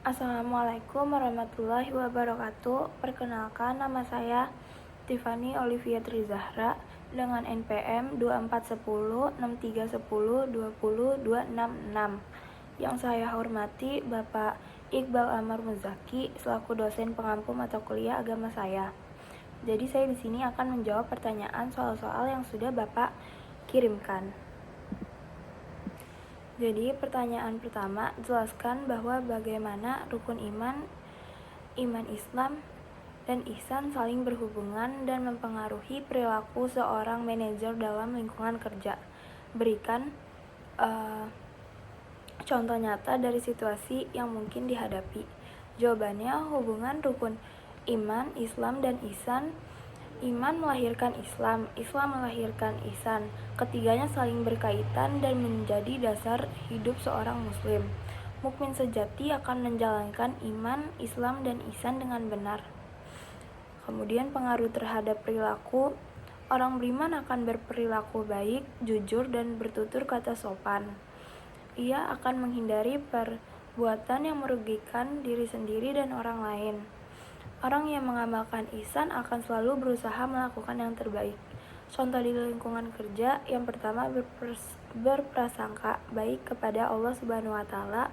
Assalamualaikum warahmatullahi wabarakatuh. Perkenalkan, nama saya Tiffany Olivia Trizahra dengan NPM 24106310202666. Yang saya hormati Bapak Iqbal Amar Muzaki selaku dosen pengampu mata kuliah agama saya. Jadi saya di sini akan menjawab pertanyaan soal-soal yang sudah Bapak kirimkan. Jadi pertanyaan pertama, jelaskan bahwa bagaimana rukun iman Islam, dan ihsan saling berhubungan dan mempengaruhi perilaku seorang manajer dalam lingkungan kerja. Berikan contoh nyata dari situasi yang mungkin dihadapi. Jawabannya, hubungan rukun iman, Islam, dan ihsan. Iman melahirkan Islam, Islam melahirkan ihsan. Ketiganya saling berkaitan dan menjadi dasar hidup seorang muslim. Mukmin sejati akan menjalankan iman, Islam, dan ihsan dengan benar. Kemudian pengaruh terhadap perilaku. Orang beriman akan berperilaku baik, jujur, dan bertutur kata sopan. Ia akan menghindari perbuatan yang merugikan diri sendiri dan orang lain. Orang yang mengamalkan ihsan akan selalu berusaha melakukan yang terbaik. Contoh di lingkungan kerja, yang pertama berprasangka baik kepada Allah Subhanahu wa Ta'ala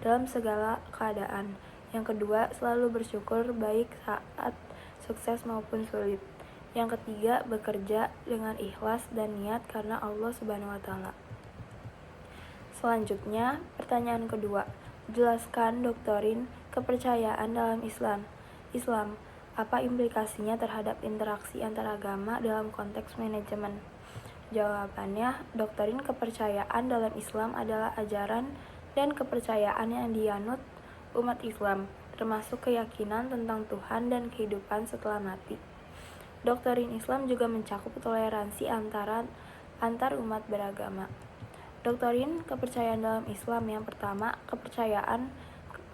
dalam segala keadaan. Yang kedua, selalu bersyukur baik saat sukses maupun sulit. Yang ketiga, bekerja dengan ikhlas dan niat karena Allah Subhanahu wa Ta'ala. Selanjutnya, pertanyaan kedua, jelaskan doktrin kepercayaan dalam Islam. Apa implikasinya terhadap interaksi antar agama dalam konteks manajemen? Jawabannya, doktrin kepercayaan dalam Islam adalah ajaran dan kepercayaan yang dianut umat Islam, termasuk keyakinan tentang Tuhan dan kehidupan setelah mati. Doktrin Islam juga mencakup toleransi antar umat beragama. Doktrin kepercayaan dalam Islam yang pertama, kepercayaan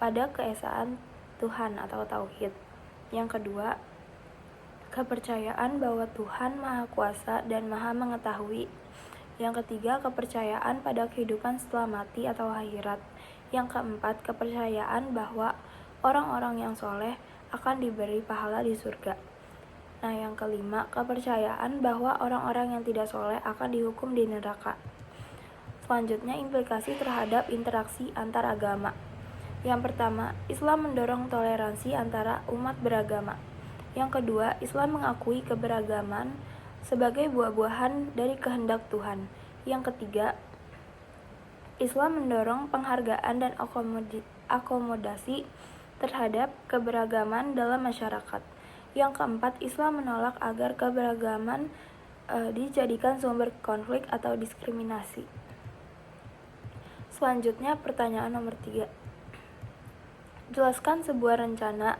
pada keesaan Tuhan atau tauhid. Yang kedua, kepercayaan bahwa Tuhan Maha Kuasa dan Maha Mengetahui. Yang ketiga, kepercayaan pada kehidupan setelah mati atau akhirat. Yang keempat, kepercayaan bahwa orang-orang yang soleh akan diberi pahala di surga. Nah, yang kelima, kepercayaan bahwa orang-orang yang tidak soleh akan dihukum di neraka. Selanjutnya, implikasi terhadap interaksi antar agama. Yang pertama, Islam mendorong toleransi antara umat beragama. Yang kedua, Islam mengakui keberagaman sebagai buah-buahan dari kehendak Tuhan. Yang ketiga, Islam mendorong penghargaan dan akomodasi terhadap keberagaman dalam masyarakat. Yang keempat, Islam menolak agar keberagaman dijadikan sumber konflik atau diskriminasi. Selanjutnya, pertanyaan nomor 3. Jelaskan sebuah rencana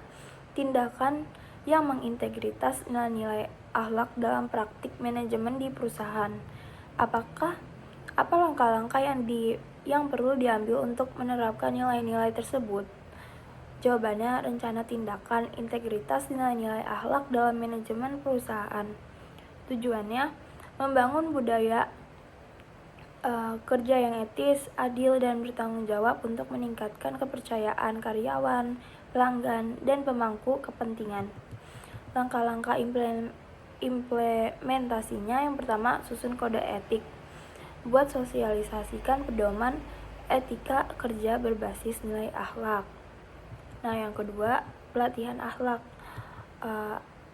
tindakan yang mengintegritas nilai-nilai akhlak dalam praktik manajemen di perusahaan. Apa langkah-langkah yang perlu diambil untuk menerapkan nilai-nilai tersebut? Jawabannya, rencana tindakan integritas nilai-nilai akhlak dalam manajemen perusahaan. Tujuannya, membangun budaya kerja yang etis, adil, dan bertanggung jawab untuk meningkatkan kepercayaan karyawan, pelanggan, dan pemangku kepentingan. Langkah-langkah implementasinya, yang pertama, susun kode etik. Buat sosialisasikan pedoman etika kerja berbasis nilai akhlak. Nah, yang kedua, pelatihan akhlak.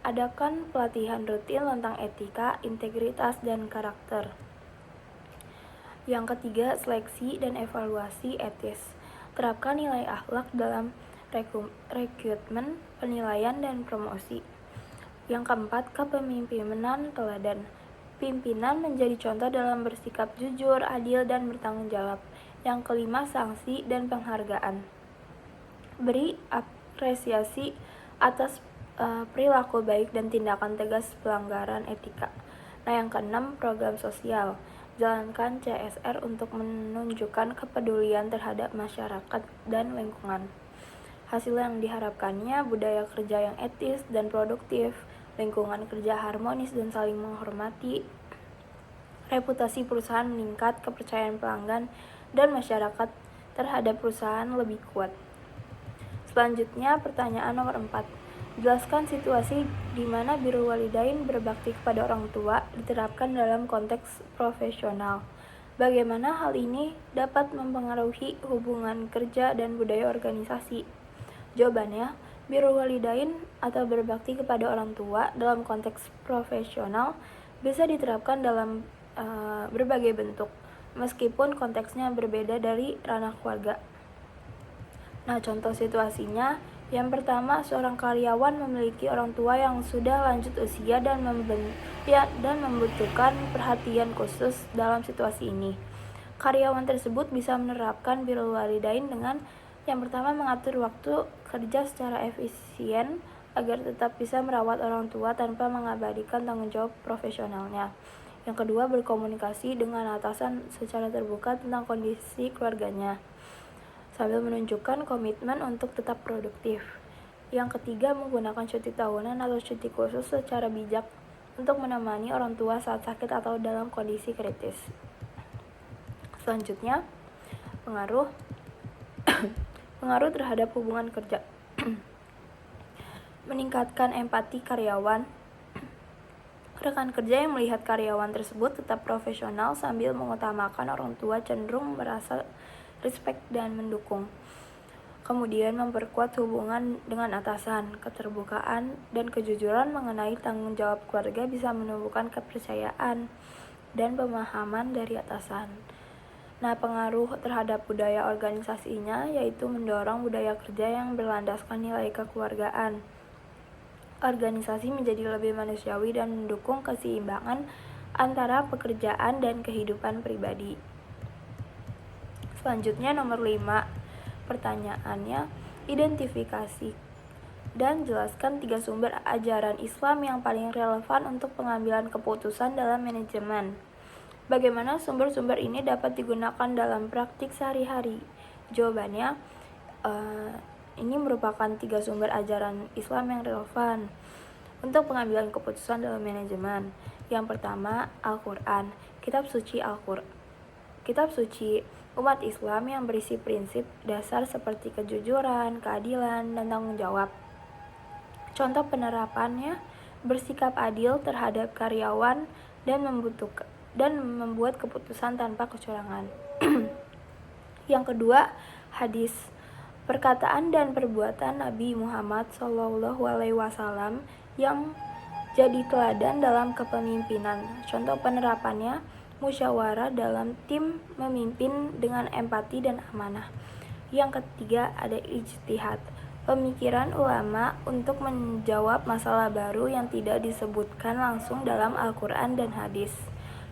Adakan pelatihan rutin tentang etika, integritas, dan karakter. Yang ketiga, seleksi dan evaluasi etis. Terapkan nilai akhlak dalam rekrutmen, penilaian, dan promosi. Yang keempat, kepemimpinan teladan. Pimpinan menjadi contoh dalam bersikap jujur, adil, dan bertanggung jawab. Yang kelima, sanksi dan penghargaan. Beri apresiasi atas perilaku baik dan tindakan tegas pelanggaran etika. Nah, yang keenam, program sosial. Jalankan CSR untuk menunjukkan kepedulian terhadap masyarakat dan lingkungan. Hasil yang diharapkannya budaya kerja yang etis dan produktif, lingkungan kerja harmonis dan saling menghormati, reputasi perusahaan meningkat, kepercayaan pelanggan dan masyarakat terhadap perusahaan lebih kuat. Selanjutnya, pertanyaan nomor 4. Jelaskan situasi di mana birrul walidain berbakti kepada orang tua diterapkan dalam konteks profesional. Bagaimana hal ini dapat mempengaruhi hubungan kerja dan budaya organisasi? Jawabannya, birrul walidain atau berbakti kepada orang tua dalam konteks profesional bisa diterapkan dalam berbagai bentuk, meskipun konteksnya berbeda dari ranah keluarga. Nah, contoh situasinya, yang pertama, seorang karyawan memiliki orang tua yang sudah lanjut usia dan membutuhkan perhatian khusus dalam situasi ini. Karyawan tersebut bisa menerapkan birrul walidain dengan yang pertama, mengatur waktu kerja secara efisien agar tetap bisa merawat orang tua tanpa mengabaikan tanggung jawab profesionalnya. Yang kedua, berkomunikasi dengan atasan secara terbuka tentang kondisi keluarganya, sambil menunjukkan komitmen untuk tetap produktif. Yang ketiga, menggunakan cuti tahunan atau cuti khusus secara bijak untuk menemani orang tua saat sakit atau dalam kondisi kritis. Selanjutnya, pengaruh terhadap hubungan kerja. Meningkatkan empati karyawan. Rekan kerja yang melihat karyawan tersebut tetap profesional sambil mengutamakan orang tua cenderung merasa respect dan mendukung. Kemudian, memperkuat hubungan dengan atasan. Keterbukaan dan kejujuran mengenai tanggung jawab keluarga bisa menumbuhkan kepercayaan dan pemahaman dari atasan. Nah, pengaruh terhadap budaya organisasinya yaitu mendorong budaya kerja yang berlandaskan nilai kekeluargaan. Organisasi menjadi lebih manusiawi dan mendukung keseimbangan antara pekerjaan dan kehidupan pribadi. Selanjutnya, nomor 5. Pertanyaannya, identifikasi dan jelaskan 3 sumber ajaran Islam yang paling relevan untuk pengambilan keputusan dalam manajemen. Bagaimana sumber-sumber ini dapat digunakan dalam praktik sehari-hari? Jawabannya, ini merupakan 3 sumber ajaran Islam yang relevan untuk pengambilan keputusan dalam manajemen. Yang pertama, Al-Quran, kitab suci umat Islam yang berisi prinsip dasar seperti kejujuran, keadilan, dan tanggung jawab. Contoh penerapannya, bersikap adil terhadap karyawan dan membuat keputusan tanpa kecurangan. Yang kedua, hadis, perkataan dan perbuatan Nabi Muhammad SAW yang jadi teladan dalam kepemimpinan. Contoh penerapannya, musyawarah dalam tim, memimpin dengan empati dan amanah. Yang ketiga, ada ijtihad, pemikiran ulama untuk menjawab masalah baru yang tidak disebutkan langsung dalam Al-Quran dan hadis.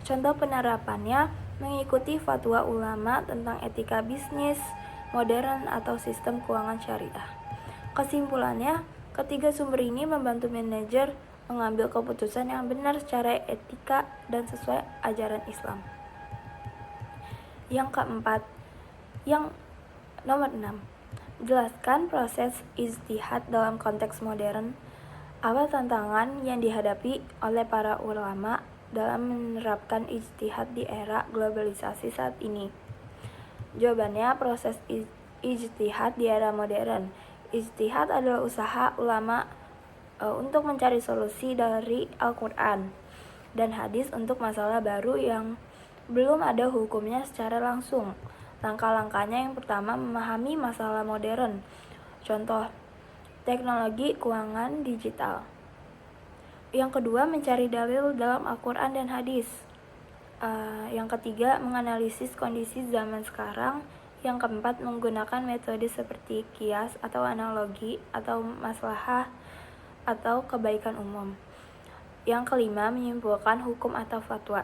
Contoh penerapannya, mengikuti fatwa ulama tentang etika bisnis modern atau sistem keuangan syariah. Kesimpulannya, ketiga sumber ini membantu manajer mengambil keputusan yang benar secara etika dan sesuai ajaran Islam. Yang keempat, yang nomor 6. Jelaskan proses ijtihad dalam konteks modern. Apa tantangan yang dihadapi oleh para ulama dalam menerapkan ijtihad di era globalisasi saat ini? Jawabannya, proses ijtihad di era modern. Ijtihad adalah usaha ulama untuk mencari solusi dari Al-Quran dan hadis untuk masalah baru yang belum ada hukumnya secara langsung. Langkah-langkahnya, yang pertama, memahami masalah modern. Contoh, teknologi keuangan digital. Yang kedua, mencari dalil dalam Al-Quran dan hadis. Yang ketiga, menganalisis kondisi zaman sekarang. Yang keempat, menggunakan metode seperti kias atau analogi atau maslahah atau kebaikan umum. Yang kelima, menyimpulkan hukum atau fatwa.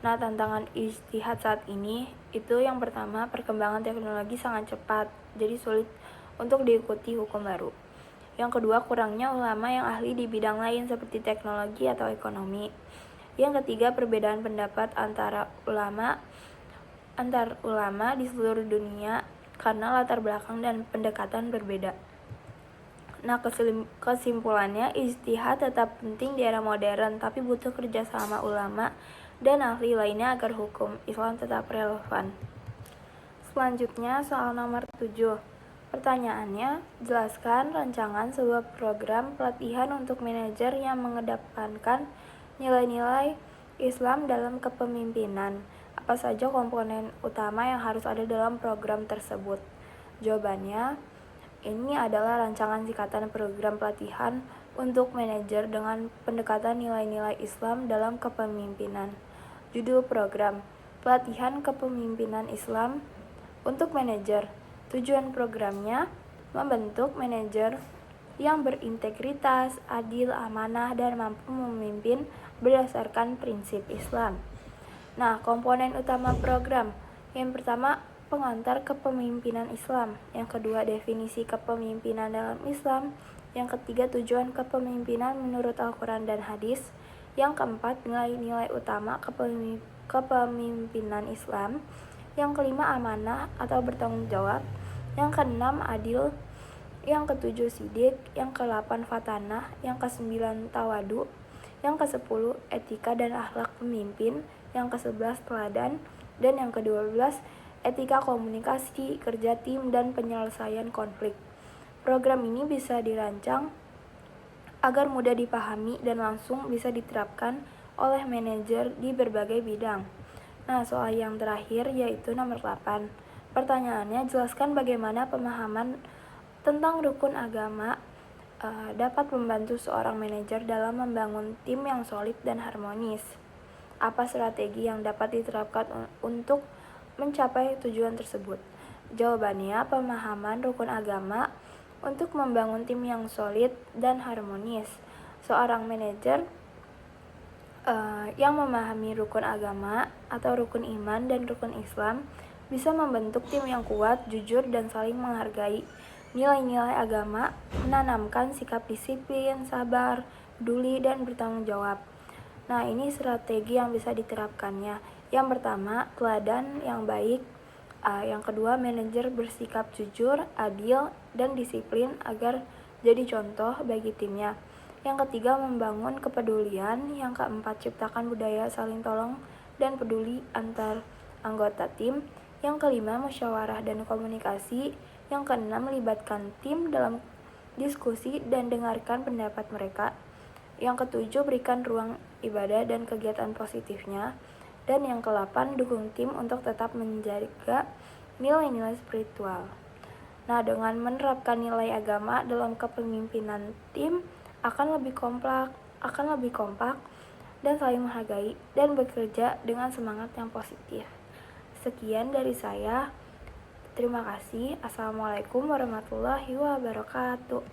Nah, tantangan ijtihad saat ini itu yang pertama, perkembangan teknologi sangat cepat, jadi sulit untuk diikuti hukum baru. Yang kedua, kurangnya ulama yang ahli di bidang lain seperti teknologi atau ekonomi. Yang ketiga, perbedaan pendapat antar ulama di seluruh dunia karena latar belakang dan pendekatan berbeda. Nah, kesimpulannya, ijtihad tetap penting di era modern, tapi butuh kerjasama ulama dan ahli lainnya agar hukum Islam tetap relevan. Selanjutnya, soal nomor 7. Pertanyaannya, jelaskan rancangan sebuah program pelatihan untuk manajer yang mengedepankan nilai-nilai Islam dalam kepemimpinan. Apa saja komponen utama yang harus ada dalam program tersebut? Jawabannya, ini adalah rancangan singkatan program pelatihan untuk manajer dengan pendekatan nilai-nilai Islam dalam kepemimpinan. Judul program, Pelatihan Kepemimpinan Islam untuk Manajer. Tujuan programnya membentuk manajer yang berintegritas, adil, amanah, dan mampu memimpin berdasarkan prinsip Islam. Nah, komponen utama program. Yang pertama, pengantar kepemimpinan Islam. Yang kedua, definisi kepemimpinan dalam Islam. Yang ketiga, tujuan kepemimpinan menurut Al-Quran dan Hadis. Yang keempat, nilai-nilai utama kepemimpinan Islam. Yang kelima, amanah atau bertanggung jawab. Yang keenam, adil. Yang ketujuh, sidik. Yang kedelapan, fatanah. Yang kesembilan, tawadu. Yang kesepuluh, etika dan akhlak pemimpin. Yang ke-11, teladan. Dan yang ke-12, etika komunikasi, kerja tim, dan penyelesaian konflik. Program ini bisa dirancang agar mudah dipahami dan langsung bisa diterapkan oleh manajer di berbagai bidang. Nah, soal yang terakhir yaitu nomor 8. Pertanyaannya, jelaskan bagaimana pemahaman tentang rukun agama dapat membantu seorang manajer dalam membangun tim yang solid dan harmonis. Apa strategi yang dapat diterapkan untuk mencapai tujuan tersebut? Jawabannya, pemahaman rukun agama untuk membangun tim yang solid dan harmonis. Seorang manajer yang memahami rukun agama atau rukun iman dan rukun Islam bisa membentuk tim yang kuat, jujur, dan saling menghargai. Nilai-nilai agama menanamkan sikap disiplin, sabar, peduli, dan bertanggung jawab. Nah, ini strategi yang bisa diterapkannya. Yang pertama, teladan yang baik. Yang kedua, manajer bersikap jujur, adil, dan disiplin agar jadi contoh bagi timnya. Yang ketiga, membangun kepedulian. Yang keempat, ciptakan budaya saling tolong dan peduli antar anggota tim. Yang kelima, musyawarah dan komunikasi. Yang keenam, melibatkan tim dalam diskusi dan dengarkan pendapat mereka. Yang ketujuh, berikan ruang ibadah dan kegiatan positifnya. Dan yang ke-8, dukung tim untuk tetap menjaga nilai-nilai spiritual. Nah, dengan menerapkan nilai agama dalam kepemimpinan tim akan lebih kompak dan saling menghargai dan bekerja dengan semangat yang positif. Sekian dari saya. Terima kasih. Assalamualaikum warahmatullahi wabarakatuh.